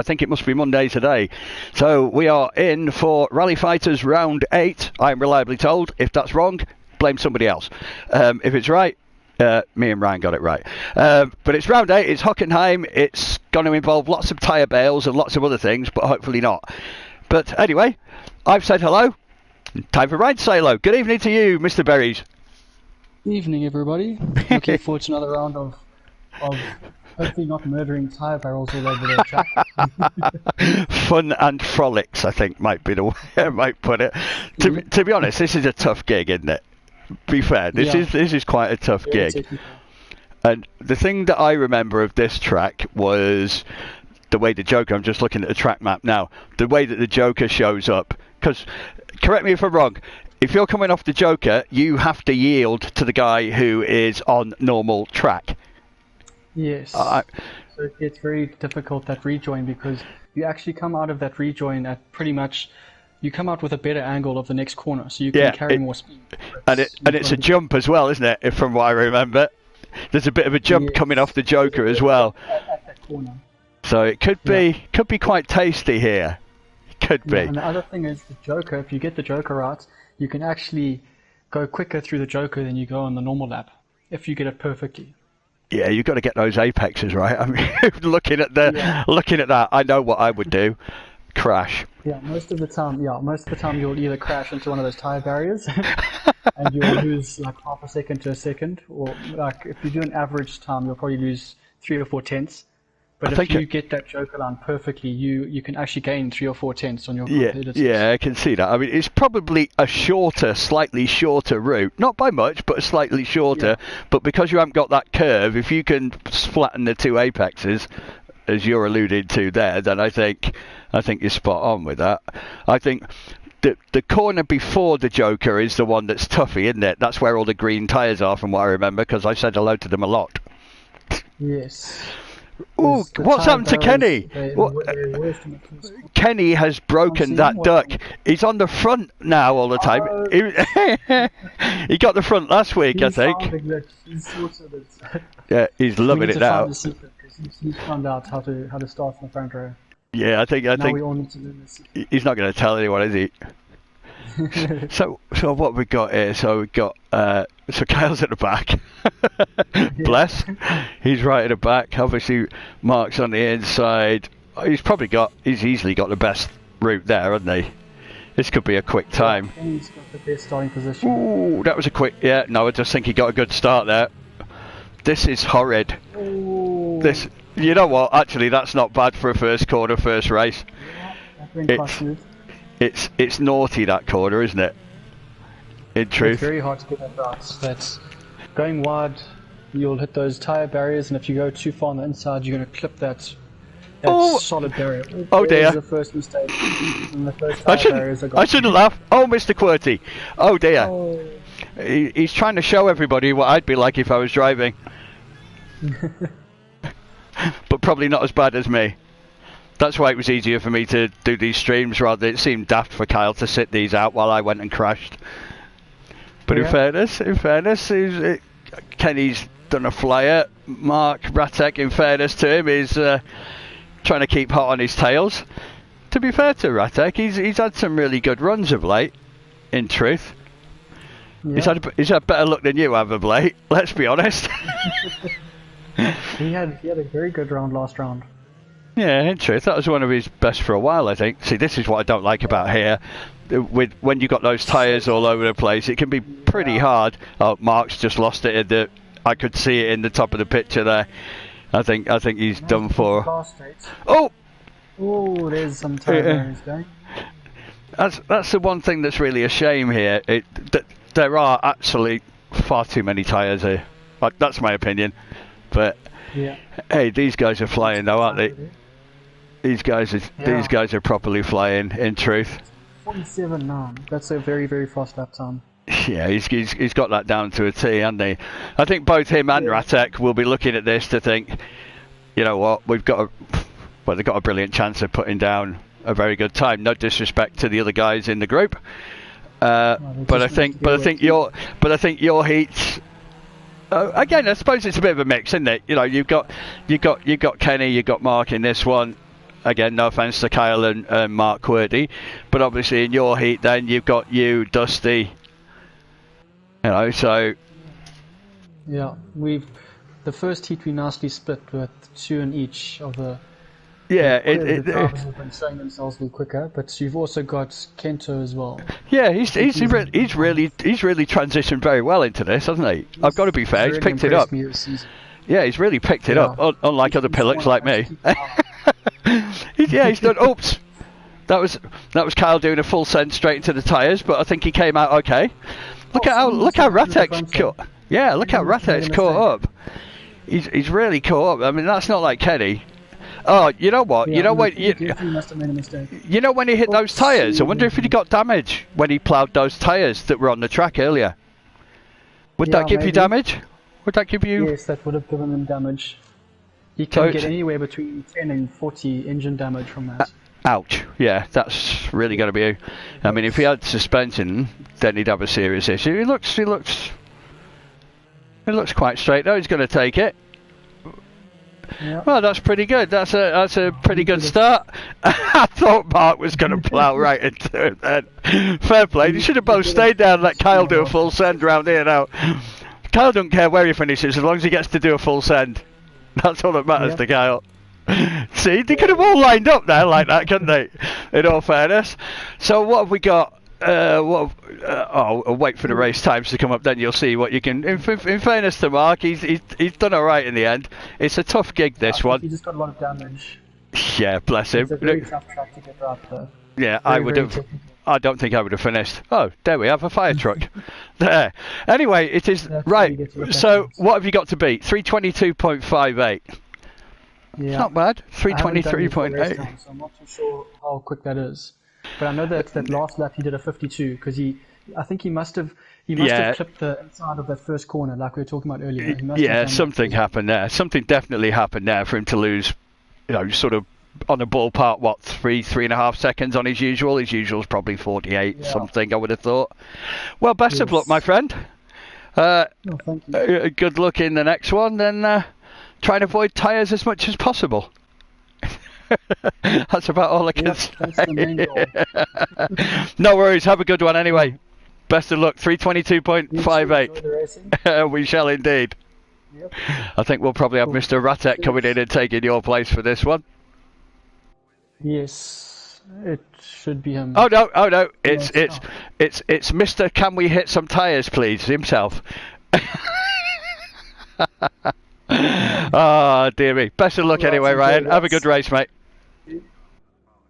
I think it must be Monday today. So we are in for Rally Fighters Round 8, I'm reliably told. If that's wrong, blame somebody else. If it's right, me and Ryan got it right. But it's Round 8, it's Hockenheim. It's going to involve lots of tyre bales and lots of other things, but hopefully not. But anyway, I've said hello. Time for Ryan to say hello. Good evening to you, Mr. Berries. Evening, everybody. Looking forward to another round of hopefully not murdering tyre barrels all over the track. Fun and frolics, I think, might be the way I might put it. To be honest, this is a tough gig, isn't it? Be fair, this is quite a tough gig. And the thing that I remember of this track was the way the Joker, I'm just looking at the track map now, the way that the Joker shows up. Because, correct me if I'm wrong, if you're coming off the Joker, you have to yield to the guy who is on normal track. Yes. So it gets very difficult, that rejoin, because you actually come out of that rejoin at pretty much, you come out with a better angle of the next corner, so you can carry more speed. And it's a jump as well, isn't it? From what I remember, there's a bit of a jump coming off the Joker as well. At that corner. So it could be quite tasty here. It could be. And the other thing is the Joker. If you get the Joker right, you can actually go quicker through the Joker than you go on the normal lap if you get it perfectly. Yeah, you've got to get those apexes right. I mean, looking at that, I know what I would do. Crash. Yeah, most of the time you'll either crash into one of those tire barriers and you'll lose like half a second to a second, or like if you do an average time, you'll probably lose 3 or 4 tenths. But if you get that Joker line perfectly, you can actually gain 3 or 4 tenths on your competitors. Yeah, I can see that. I mean, it's probably a slightly shorter route. Not by much, but a slightly shorter. Yeah. But because you haven't got that curve, if you can flatten the two apexes, as you're alluding to there, then I think you're spot on with that. I think the corner before the Joker is the one that's toughy, isn't it? That's where all the green tyres are, from what I remember, because I said hello to them a lot. Yes. Oh, what's happened to Kenny? Kenny has broken that duck. He's on the front now all the time. He got the front last week, I think. Yeah, he's loving it now. He's found out how to start in the front row. Yeah, I think we all need to learn this. He's not going to tell anyone, is he? So what we got here? So we got so Kyle's at the back. Bless. He's right at the back. Obviously, Mark's on the inside. He's easily got the best route there, hasn't he? This could be a quick time. He's got the best starting position. Ooh, that was a quick. Yeah, no, I just think he got a good start there. This is horrid. Ooh. You know what? Actually, that's not bad for a first corner, first race. Yeah, it's naughty, that corner, isn't it? In truth. It's very hard to get that right. That's going wide, you'll hit those tyre barriers, and if you go too far on the inside, you're going to clip that solid barrier. Oh dear. The first mistake. And the first barriers are gone. I shouldn't laugh. Oh, Mr. QWERTY. Oh dear. Oh. He's trying to show everybody what I'd be like if I was driving. But probably not as bad as me. That's why it was easier for me to do these streams, rather it seemed daft for Kyle to sit these out while I went and crashed. But in fairness, Kenny's done a flyer. Mark Ratek, in fairness to him, is trying to keep hot on his tails. To be fair to Ratek, he's had some really good runs of late, in truth. Yeah. He's had better luck than you have of late, let's be honest. He had a very good round last round. Yeah, in truth, that was one of his best for a while, I think. See, this is what I don't like about here. When you've got those tyres all over the place, it can be pretty hard. Oh, Mark's just lost it. I could see it in the top of the picture there. I think he's done for. Oh! Oh, there's some tyre barriers going. That's the one thing that's really a shame here. There are actually far too many tyres here. That's my opinion. But hey, these guys are flying though, aren't they? These guys are properly flying, in truth. 47.9. That's a very, very fast lap time. Yeah, he's got that down to a T, hasn't he? I think both him and Ratek will be looking at this to think, you know what, they've got a brilliant chance of putting down a very good time. No disrespect to the other guys in the group, but I think your heats. Again, I suppose it's a bit of a mix, isn't it? You know, you've got Kenny, you've got Mark in this one. again, no offence to Kyle and Mark Quirdy, but obviously in your heat, then you've got you, Dusty. You know, so Yeah, the first heat we nicely split with 2 in each of the. yeah, The drivers have been showing themselves a bit quicker, but you've also got Kento as well. yeah, he's really transitioned very well into this, hasn't he? I've got to be fair, he's really picked it up. me this season. Yeah, he's really picked it up, unlike other pilots like me. He's done. Oops, that was Kyle doing a full send straight into the tyres, but I think he came out okay. Look how Ratek's caught. Yeah, look how Ratek's caught up. He's really caught up. I mean, that's not like Kenny. Oh, you know what? Yeah, you know when must have made a mistake. You know when he hit those tyres? I wonder if he got damage when he ploughed those tyres that were on the track earlier. Would that give you damage? Would that give you? Yes, that would have given him damage. You can get anywhere between 10 and 40 engine damage from that. Ouch. Yeah, that's really going to be. I mean, if he had suspension, then he'd have a serious issue. He looks quite straight though. He's going to take it. Yeah. Well, that's pretty good. That's a pretty good start. I thought Mark was going to plough right into it then. Fair play. You should have both stayed down and let Kyle do a full send round here now. Kyle don't care where he finishes as long as he gets to do a full send. That's all that matters to Kyle. See, they could have all lined up there like that, couldn't they? In all fairness. So what have we got? I'll wait for the race times to come up, then you'll see what you can. In fairness to Mark, he's done all right in the end. It's a tough gig, this one. He just got a lot of damage. Yeah, bless him. It's a very tough track to get right though. Yeah, I would have. I don't think I would have finished. Oh, there we have a fire truck. There. Anyway, it is right. So what have you got to beat? 322.58. Yeah. It's not bad. 323.8. So I'm not too sure how quick that is. But I know that last lap he did a 52 because I think he must have clipped the inside of that first corner like we were talking about earlier. Yeah, something happened there. Something definitely happened there for him to lose, sort of on a ballpark, 3.5 seconds on his usual. His usual's probably 48 something, I would have thought. Well, best of luck, my friend. Thank you. Good luck in the next one, then try and avoid tyres as much as possible. That's about all I can say. That's the main goal. No worries, have a good one anyway. Best of luck, 322.58. We shall indeed. Yep. I think we'll probably have Mr. Ratek coming in and taking your place for this one. Yes, it should be him. Oh no! It's Mr. Can we hit some tyres, please? Himself. Oh dear me. Best of luck anyway, Ryan. Have a good race, mate.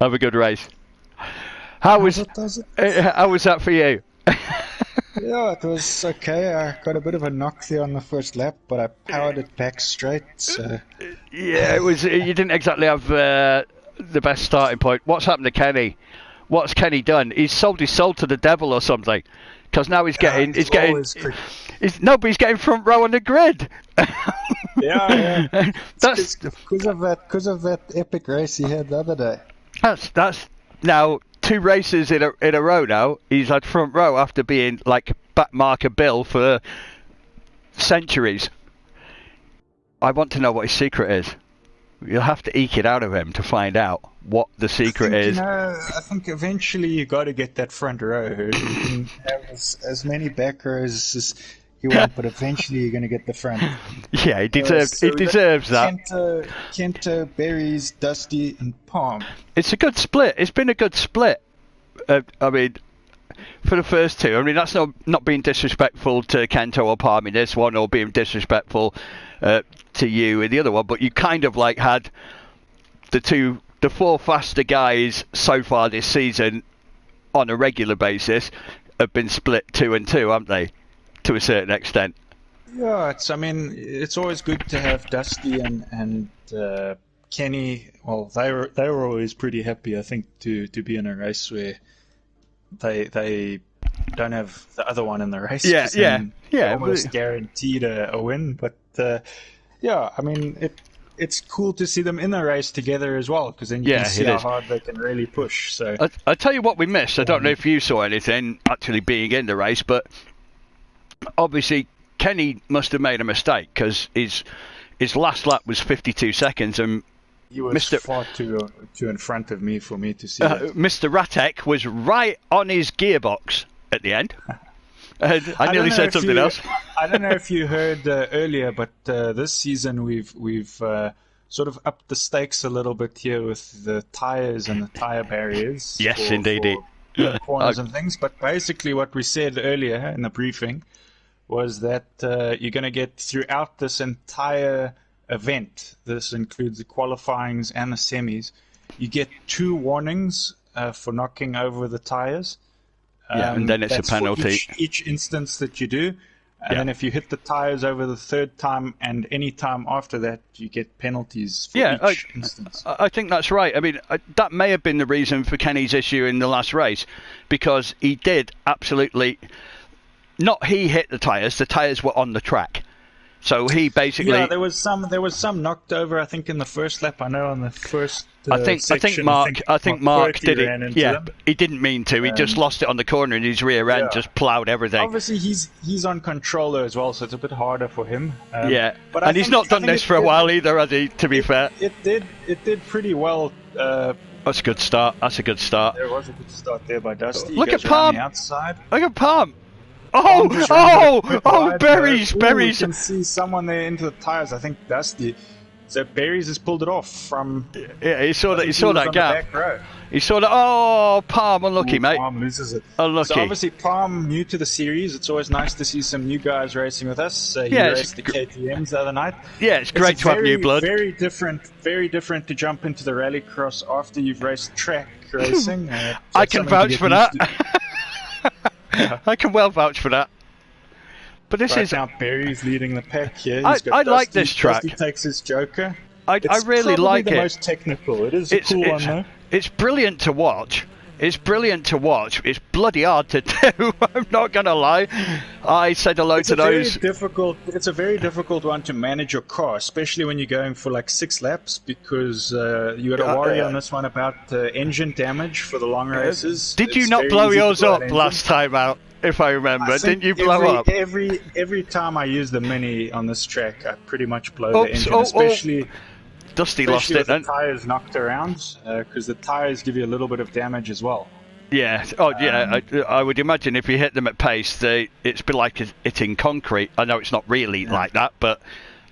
Have a good race. How was that for you? Yeah, it was okay. I got a bit of a knock there on the first lap, but I powered it back straight. So. Yeah, it was. You didn't exactly have the best starting point. What's happened to Kenny? What's Kenny done? He's sold his soul to the devil or something. Because now he's getting but he's getting front row on the grid. Yeah. That's because of that epic race he had the other day. That's now 2 races in a row now. He's had front row after being like back marker Bill for centuries. I want to know what his secret is. You'll have to eke it out of him to find out what the secret is. I think eventually you got to get that front row. You can have as many back rows as you want, but eventually you're going to get the front. Yeah, he deserves that. Kento, Berries, Dusty, and Palm. It's a good split. It's been a good split. I mean, for the first 2. I mean, that's not being disrespectful to Kento or Palm in this one, or being disrespectful to you in the other one, but you kind of like had the 4 faster guys so far this season on a regular basis have been split 2 and 2, haven't they? To a certain extent. Yeah, it's always good to have Dusty and Kenny. Well, they were always pretty happy, I think, to be in a race where they don't have the other one in the race. Yeah. Almost guaranteed a win, but I mean it's cool to see them in the race together as well, because then you can see how hard they can really push. So I tell you what we missed. I don't know if you saw anything actually being in the race, but obviously Kenny must have made a mistake because his last lap was 52 seconds, and He was far too in front of me for me to see that. Mr. Ratek was right on his gearbox at the end. And I nearly said something else. I don't know if you heard earlier, but this season we've sort of upped the stakes a little bit here with the tires and the tire barriers. Yes, indeed. For corners and things. But basically, what we said earlier in the briefing was that you're going to get throughout this entire event. This includes the qualifyings and the semis. You get 2 warnings for knocking over the tires. And then it's a penalty. For each instance that you do. And then if you hit the tires over the 3rd time and any time after that, you get penalties for each instance. I think that's right. I mean, that may have been the reason for Kenny's issue in the last race, because he did absolutely... Not he hit the tires were on the track. So he basically... Yeah, there was some knocked over, I think, in the first lap. I know on the first I think Mark did it. Yeah, he didn't mean to. He just lost it on the corner, and his rear end just ploughed everything. Obviously, he's on controller as well, so it's a bit harder for him. But he's not done this for a while either, has he? To be fair, it did pretty well. That's a good start. There was a good start there by Dusty. Look at Palm. Look at Palm. Berries. You can see someone there into the tires. I think Dusty. So Berries has pulled it off from. Yeah, he saw that. He saw that gap. He saw that. Oh, Palm, unlucky, mate. Palm loses it. Unlucky. So obviously, Palm new to the series. It's always nice to see some new guys racing with us. He raced the KTM's the other night. Yeah, it's great to have new blood. Very different to jump into the rallycross after you've raced track racing. I can vouch for that. I can well vouch for that. But this is now Barry's leading the pack here. I like this track. Dusty takes his Joker. I really like it. It's the most technical. It's a cool one though. It's brilliant to watch. It's bloody hard to do. I'm not gonna lie. I said hello to those. It's a very difficult one to manage your car, especially when you're going for like 6 laps, because you got to worry on this one about engine damage for the long races. Did you not blow yours up last time out? If I remember, didn't you blow up? Every time I use the Mini on this track, I pretty much blow the engine, especially. Dusty lost it then. The tires knocked around, because the tires give you a little bit of damage as well. Yeah. I would imagine if you hit them at pace, it's been like hitting concrete. I know it's not really like that, but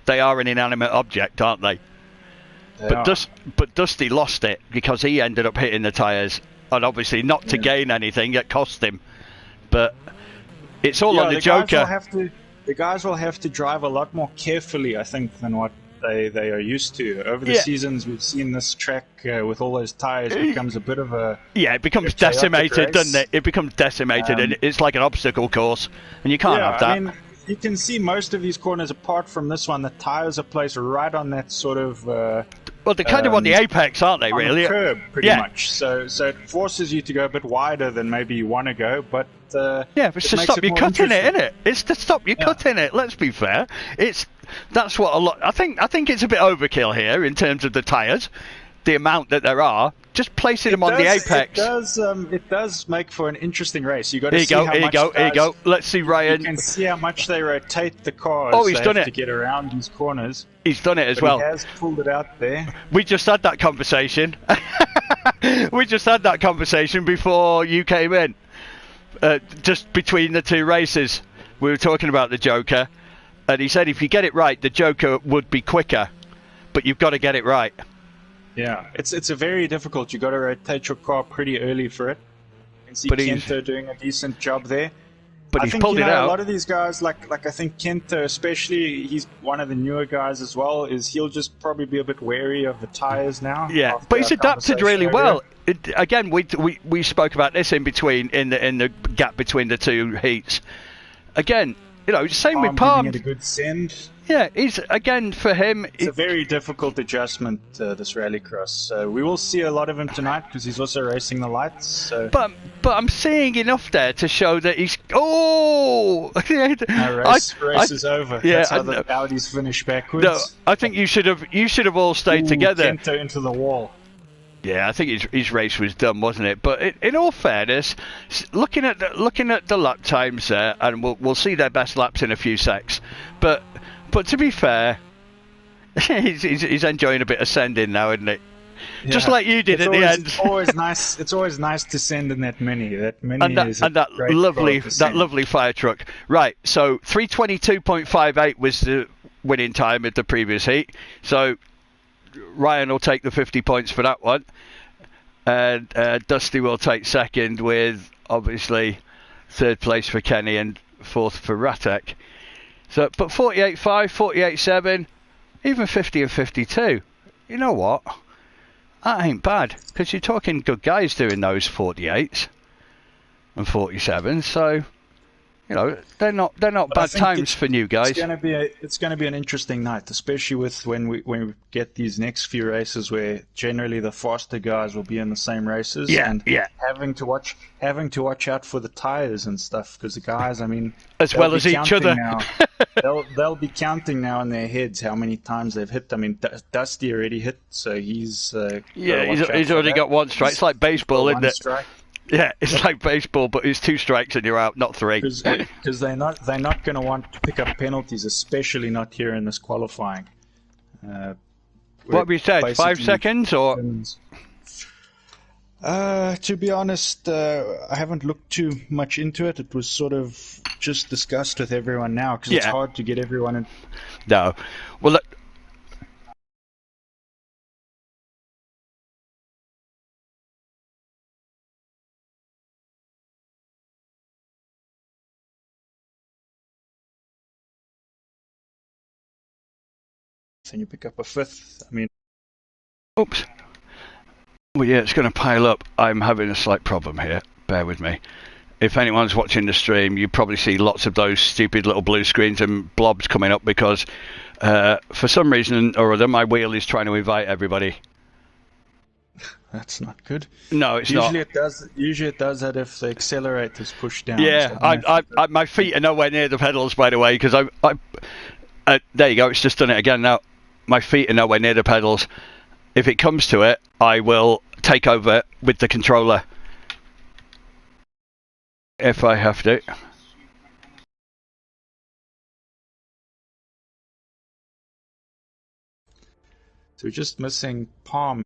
they are an inanimate object, aren't they? But Dusty lost it because he ended up hitting the tires, and obviously not to gain anything. It cost him. But it's all on the Joker. The guys will have to drive a lot more carefully, I think, than what they are used to. Over the seasons, we've seen this track with all those tires becomes a bit of a... Yeah, it becomes decimated, doesn't it? It becomes decimated, and it's like an obstacle course, and you can't have that. I mean, you can see most of these corners, apart from this one, the tires are placed right on that sort of... well, they're kind of on the apex, aren't they, really? On the curb, pretty much. So it forces you to go a bit wider than maybe you want to go, but... it's to stop you cutting it, isn't it? It's to stop you cutting it. Let's be fair. That's what a lot. I think it's a bit overkill here in terms of the tyres, the amount that there are. Just placing them on the apex. It does make for an interesting race. You got to Here you go. Let's see Ryan. You can see how much they rotate the cars. He's done it to get around these corners. He's done it as well. He has pulled it out there. We just had that conversation. Before you came in. Just between the 2 races, we were talking about the Joker, and he said if you get it right, the Joker would be quicker, but you've got to get it right. Yeah, it's a very difficult. You've got to rotate your car pretty early for it. You can see Kento doing a decent job there. But he's pulled it out. A lot of these guys, like I think Kento, especially, he's one of the newer guys as well, he'll just probably be a bit wary of the tires now. Yeah, but he's adapted really well. Again, we spoke about this in the gap between the 2 heats. Again, same with Palm. Giving it a good send. Yeah, for him. It's a very difficult adjustment, this rallycross. So we will see a lot of him tonight because he's also racing the lights. So. But I'm seeing enough there to show that he's. Oh! Race is over. Yeah, that's how the Audis finish backwards. No, I think you should have all stayed together. Kento into the wall. Yeah, I think his race was done, wasn't it? But in all fairness, looking at the lap times there, and we'll see their best laps in a few secs. But to be fair, he's enjoying a bit of sending now, isn't he? Yeah. Just like you did It's at always, the end. It's always nice. It's always nice to send in that mini. That mini is And that great lovely fire truck. Right, so 3:22.58 was the winning time at the previous heat. So Ryan will take the 50 points for that one, and Dusty will take second with obviously third place for Kenny and fourth for Ratek. So, but 48.5, 48.7, even 50 and 52. You know what? That ain't bad, because you're talking good guys doing those 48s and 47s. So, you know, they're not bad times for new guys. It's going to be an interesting night, especially with when we get these next few races where generally the faster guys will be in the same races. Yeah. Having to watch out for the tires and stuff, because the guys, I mean, as well as each other. Now. They'll be counting now in their heads how many times they've hit. I mean, Dusty already hit, so he's he's already got one strike. It's like baseball, isn't it? Strike. Yeah, it's like baseball, but it's 2 strikes and you're out, not 3. Because they're not going to want to pick up penalties, especially not here in this qualifying. What have you said? 5 seconds or? To be honest, I haven't looked too much into it. It was sort of just discussed with everyone now because it's hard to get everyone in. No, well. Look, and you pick up a 5th. I mean, oops. Well, yeah, it's going to pile up. I'm having a slight problem here. Bear with me. If anyone's watching the stream, you probably see lots of those stupid little blue screens and blobs coming up because, for some reason or other, my wheel is trying to invite everybody. That's not good. No, it's not. Usually it does that if the accelerator's pushed down. Yeah, so my feet are nowhere near the pedals, by the way, because there you go. It's just done it again now. My feet are nowhere near the pedals. If it comes to it, I will take over with the controller. If I have to. So we're just missing Palm.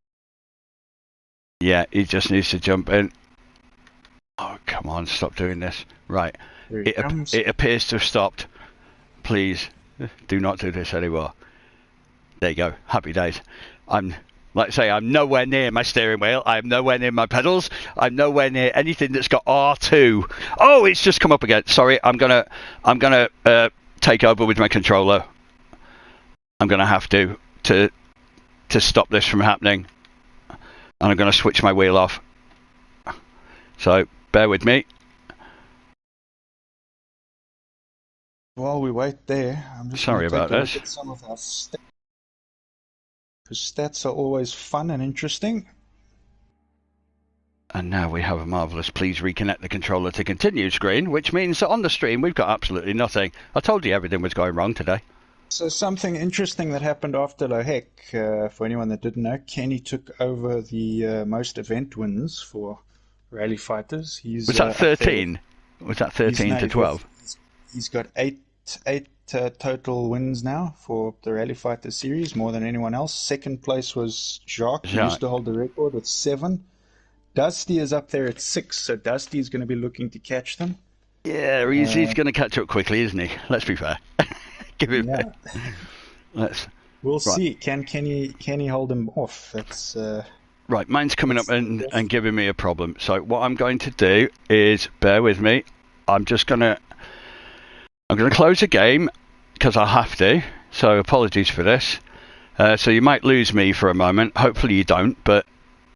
Yeah, he just needs to jump in. Oh, come on, stop doing this. Right. It appears to have stopped. Please, do not do this anymore. There you go. Happy days. I'm nowhere near my steering wheel. I'm nowhere near my pedals. I'm nowhere near anything that's got R2. Oh, it's just come up again. Sorry, I'm gonna take over with my controller. I'm gonna have to stop this from happening, and I'm gonna switch my wheel off. So bear with me. While we wait there, I'm just sorry about this. Some of our stats. Because stats are always fun and interesting. And now we have a marvellous please reconnect the controller to continue screen, which means that on the stream we've got absolutely nothing. I told you everything was going wrong today. So something interesting that happened after Lohek, for anyone that didn't know, Kenny took over the most event wins for Rally Fighters. Was that 13? Was that 13 to 12? He's got eight total wins now for the Rally Fighter series, more than anyone else. Second place was Jacques, who used to hold the record with 7. Dusty is up there at 6, so Dusty is going to be looking to catch them. Yeah, he's going to catch up quickly, isn't he? Let's be fair. Give him. Yeah. We'll see. Can he hold him off? That's right. Mine's coming up and giving me a problem. So what I'm going to do is bear with me. I'm going to close the game because I have to. So apologies for this. So you might lose me for a moment. Hopefully you don't. But